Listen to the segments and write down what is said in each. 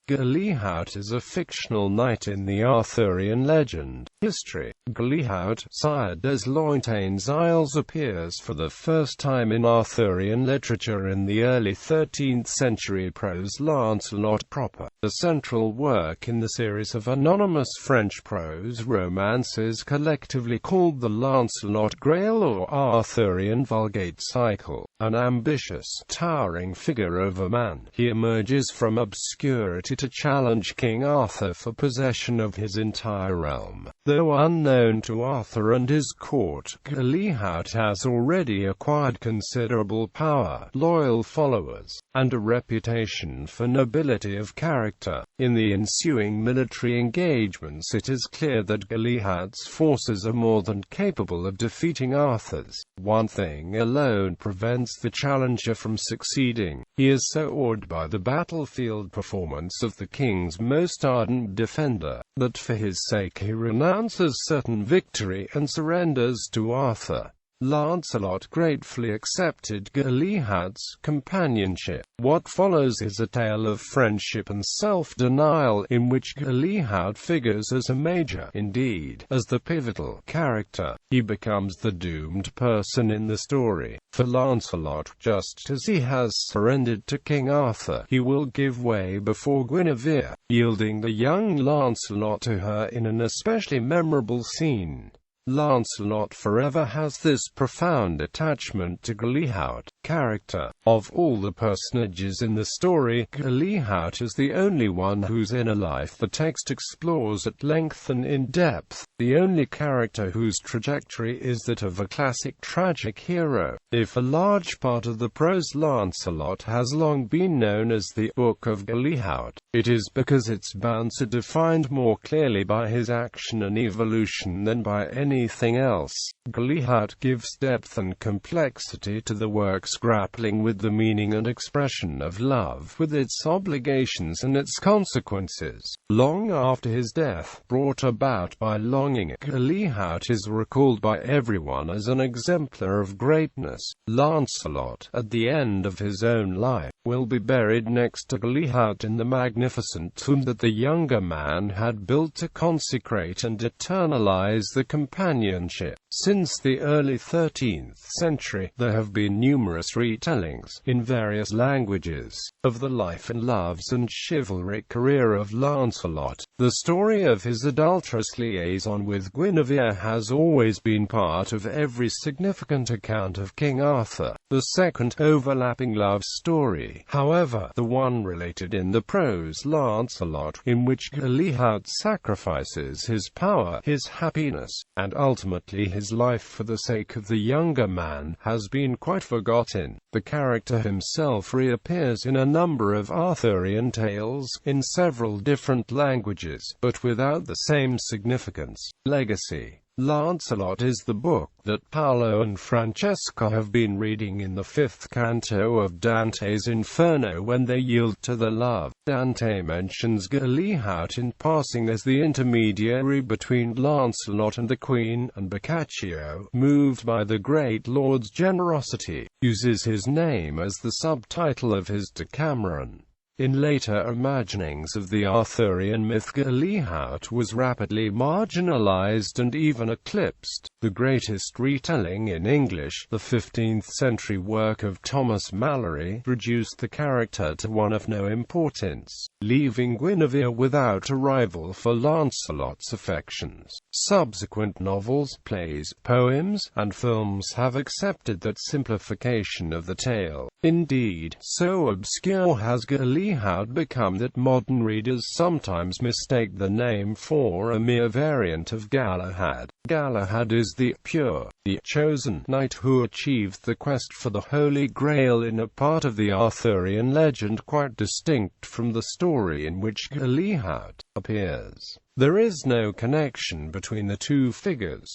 Galehaut is a fictional knight in the Arthurian legend. History. Galehaut, sire des Lointains Isles, appears for the first time in Arthurian literature in the early 13th century prose Lancelot proper, the central work in the series of anonymous French prose romances collectively called the Lancelot Grail or Arthurian Vulgate cycle. An ambitious, towering figure of a man, he emerges from obscurity to challenge King Arthur for possession of his entire realm. Though unknown to Arthur and his court, Galehaut has already acquired considerable power, loyal followers, and a reputation for nobility of character. In the ensuing military engagements, it is clear that Galehaut's forces are more than capable of defeating Arthur's. One thing alone prevents the challenger from succeeding. He is so awed by the battlefield performance of the king's most ardent defender, that for his sake he renounces certain victory and surrenders to Arthur. Lancelot gratefully accepted Galehaut's companionship. What follows is a tale of friendship and self-denial, in which Galehaut figures as a major, indeed, as the pivotal character. He becomes the doomed person in the story. For Lancelot, just as he has surrendered to King Arthur, he will give way before Guinevere, yielding the young Lancelot to her in an especially memorable scene. Lancelot forever has this profound attachment to Galehaut. Character. Of all the personages in the story, Galehaut is the only one whose inner life the text explores at length and in depth, the only character whose trajectory is that of a classic tragic hero. If a large part of the prose Lancelot has long been known as the Book of Galehaut, it is because it's bound to defined more clearly by his action and evolution than by anything else. Galehaut gives depth and complexity to the works, grappling with the meaning and expression of love, with its obligations and its consequences. Long after his death, brought about by longing, Galehaut is recalled by everyone as an exemplar of greatness. Lancelot, at the end of his own life, will be buried next to Galehaut in the magnificent tomb that the younger man had built to consecrate and eternalize the companionship. Since the early 13th century, there have been numerous retellings, in various languages, of the life and loves and chivalric career of Lancelot. The story of his adulterous liaison with Guinevere has always been part of every significant account of King Arthur. The second overlapping love story, however, the one related in the prose Lancelot, in which Galehaut sacrifices his power, his happiness, and ultimately his life for the sake of the younger man, has been quite forgotten. The character himself reappears in a number of Arthurian tales, in several different languages, but without the same significance. Legacy. Lancelot is the book that Paolo and Francesca have been reading in the fifth canto of Dante's Inferno when they yield to the love. Dante mentions Galehaut in passing as the intermediary between Lancelot and the Queen, and Boccaccio, moved by the great lord's generosity, uses his name as the subtitle of his Decameron. In later imaginings of the Arthurian myth, Galehaut was rapidly marginalized and even eclipsed. The greatest retelling in English, the 15th-century work of Thomas Malory, reduced the character to one of no importance, leaving Guinevere without a rival for Lancelot's affections. Subsequent novels, plays, poems, and films have accepted that simplification of the tale. Indeed, so obscure has Galehaut become that modern readers sometimes mistake the name for a mere variant of Galahad. Galahad is the pure, the chosen knight who achieved the quest for the Holy Grail in a part of the Arthurian legend quite distinct from the story in which Galehaut appears. There is no connection between the two figures.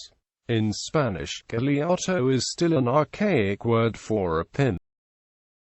In Spanish, Galeotto is still an archaic word for a pimp.